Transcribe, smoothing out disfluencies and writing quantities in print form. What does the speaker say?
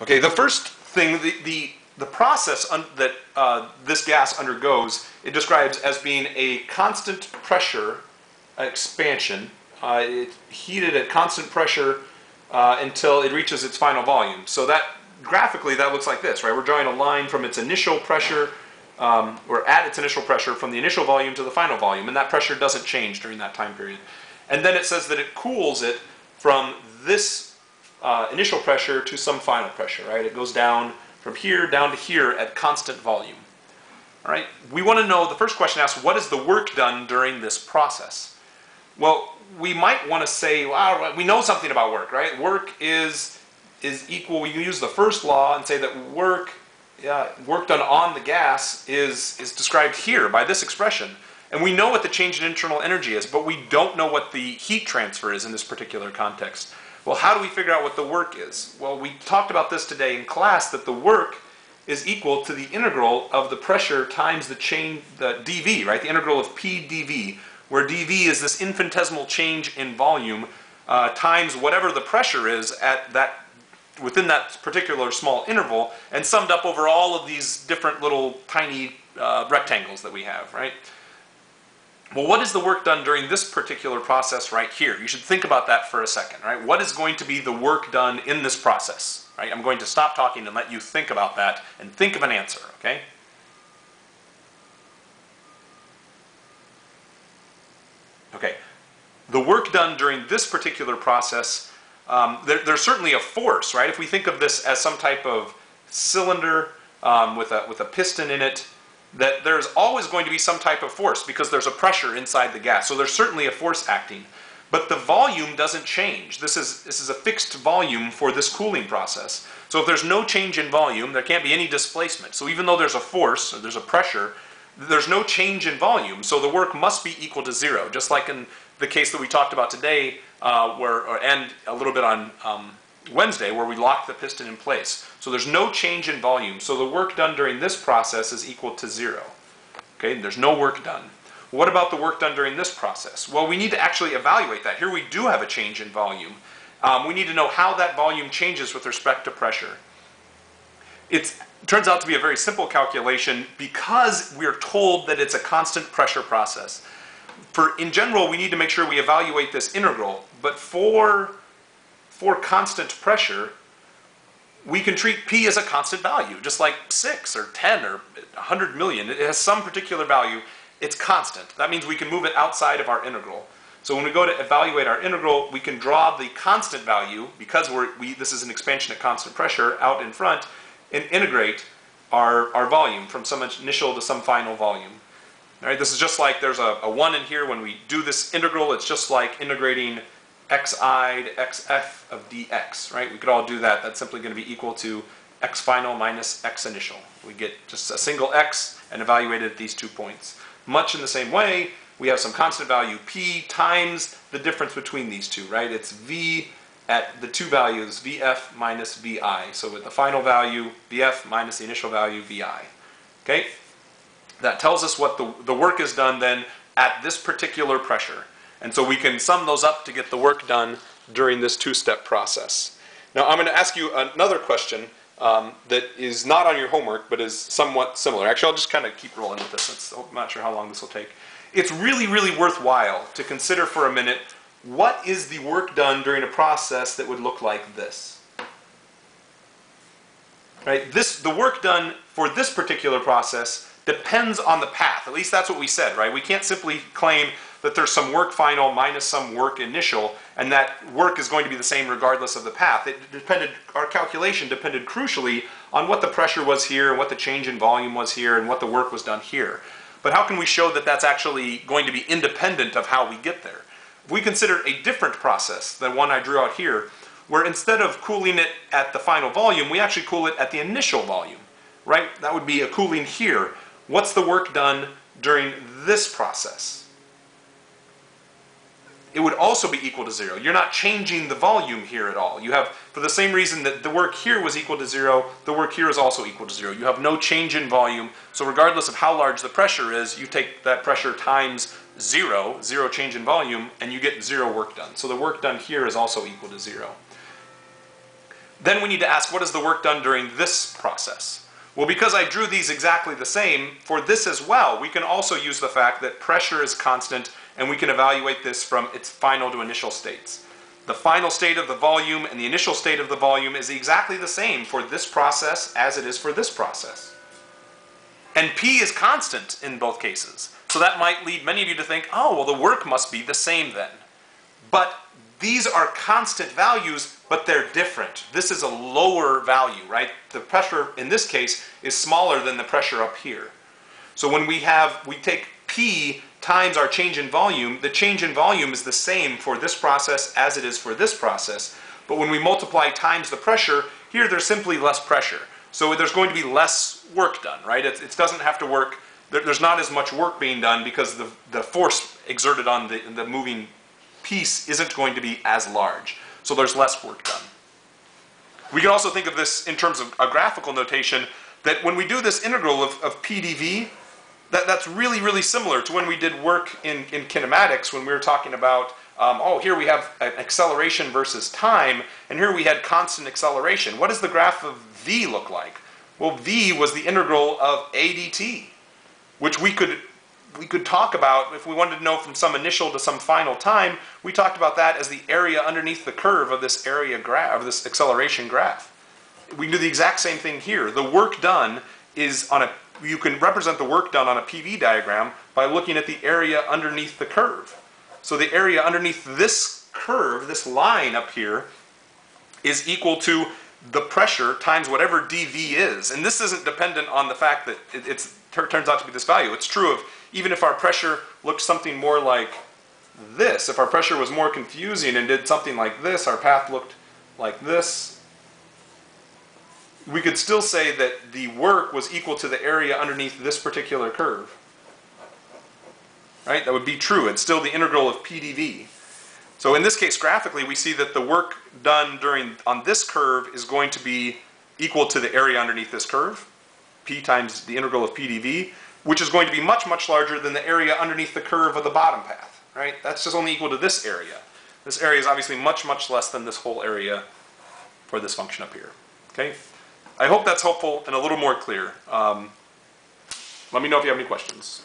Okay, the first thing, the process that this gas undergoes, it describes as being a constant pressure expansion. It's heated at constant pressure until it reaches its final volume. So that graphically, that looks like this, right? We're drawing a line from its initial pressure, or at its initial pressure, from the initial volume to the final volume, and that pressure doesn't change during that time period. And then it says that it cools it from this initial pressure to some final pressure, right? It goes down from here down to here at constant volume. All right, we want to know, the first question asks, what is the work done during this process? Well, we might want to say, wow, we know something about work, right? Work is equal, we can use the first law and say that work done on the gas is described here by this expression. And we know what the change in internal energy is, but we don't know what the heat transfer is in this particular context. Well, how do we figure out what the work is? Well, we talked about this today in class, that the work is equal to the integral of the pressure times the dV, right? The integral of P dV, where dV is this infinitesimal change in volume times whatever the pressure is at within that particular small interval, and summed up over all of these different little tiny rectangles that we have, right? Well, what is the work done during this particular process right here? You should think about that for a second, right? What is going to be the work done in this process, right? I'm going to stop talking and let you think about that and think of an answer, okay? Okay. The work done during this particular process, there's certainly a force, right? If we think of this as some type of cylinder with a piston in it, that there's always going to be some type of force because there's a pressure inside the gas. So there's certainly a force acting. But the volume doesn't change. This is a fixed volume for this cooling process. So if there's no change in volume, there can't be any displacement. So even though there's a force, or there's a pressure, there's no change in volume. So the work must be equal to zero, just like in the case that we talked about today, and a little bit on Wednesday, where we locked the piston in place. So there's no change in volume. So the work done during this process is equal to zero. Okay, there's no work done. What about the work done during this process? Well, we need to actually evaluate that. Here we do have a change in volume. We need to know how that volume changes with respect to pressure. It turns out to be a very simple calculation because we're told that it's a constant pressure process. In general, we need to make sure we evaluate this integral, but for constant pressure, we can treat P as a constant value, just like 6 or 10 or 100 million. It has some particular value. It's constant. That means we can move it outside of our integral. So when we go to evaluate our integral, we can draw the constant value, because this is an expansion at constant pressure, out in front, and integrate our volume from some initial to some final volume. All right, this is just like there's a 1 in here. When we do this integral, it's just like integrating xi to xf of dx, right? We could all do that. That's simply going to be equal to x final minus x initial. We get just a single x and evaluate it at these 2 points. Much in the same way, we have some constant value p times the difference between these two, right? It's v at the two values, vf minus vi. So with the final value, vf minus the initial value, vi. Okay? That tells us what the work is done then at this particular pressure. And so we can sum those up to get the work done during this two-step process. Now I'm going to ask you another question that is not on your homework, but is somewhat similar. Actually, I'll just kind of keep rolling with this. I'm not sure how long this will take. It's really, really worthwhile to consider for a minute, what is the work done during a process that would look like this? Right? The work done for this particular process depends on the path. At least that's what we said, right? We can't simply claim that there's some work final minus some work initial, and that work is going to be the same regardless of the path. Our calculation depended crucially on what the pressure was here, and what the change in volume was here, and what the work was done here. But how can we show that that's actually going to be independent of how we get there? If we consider a different process than one I drew out here, where instead of cooling it at the final volume, we actually cool it at the initial volume, right? That would be a cooling here. What's the work done during this process? It would also be equal to zero. You're not changing the volume here at all. You have, for the same reason that the work here was equal to zero, the work here is also equal to zero. You have no change in volume, so regardless of how large the pressure is, you take that pressure times zero change in volume, and you get zero work done. So the work done here is also equal to zero. Then we need to ask, what is the work done during this process? Well, because I drew these exactly the same, for this as well, we can also use the fact that pressure is constant, and we can evaluate this from its final to initial states. The final state of the volume and the initial state of the volume is exactly the same for this process as it is for this process. And P is constant in both cases. So that might lead many of you to think, oh, well, the work must be the same then. But these are constant values, but they're different. This is a lower value, right? The pressure in this case is smaller than the pressure up here. So when we take P times our change in volume, the change in volume is the same for this process as it is for this process. But when we multiply times the pressure, here there's simply less pressure. So there's going to be less work done, right? It doesn't have to work, there's not as much work being done because the force exerted on the moving piece isn't going to be as large. So there's less work done. We can also think of this in terms of a graphical notation, that when we do this integral of P dv, that's really, really similar to when we did work in kinematics, when we were talking about, oh, here we have an acceleration versus time, and here we had constant acceleration. What does the graph of v look like? Well, v was the integral of a dt, which we could talk about if we wanted to know from some initial to some final time. We talked about that as the area underneath the curve of this area graph, of this acceleration graph. We can do the exact same thing here. The work done is you can represent the work done on a PV diagram by looking at the area underneath the curve. So the area underneath this curve, this line up here, is equal to the pressure times whatever dV is. And this isn't dependent on the fact that it turns out to be this value. It's true of even if our pressure looked something more like this. If our pressure was more confusing and did something like this, our path looked like this, we could still say that the work was equal to the area underneath this particular curve. Right? That would be true. It's still the integral of P dV. So in this case, graphically, we see that the work done on this curve is going to be equal to the area underneath this curve, P times the integral of P dV, which is going to be much, much larger than the area underneath the curve of the bottom path. Right? That's just only equal to this area. This area is obviously much, much less than this whole area for this function up here. Okay? I hope that's helpful and a little more clear. Let me know if you have any questions.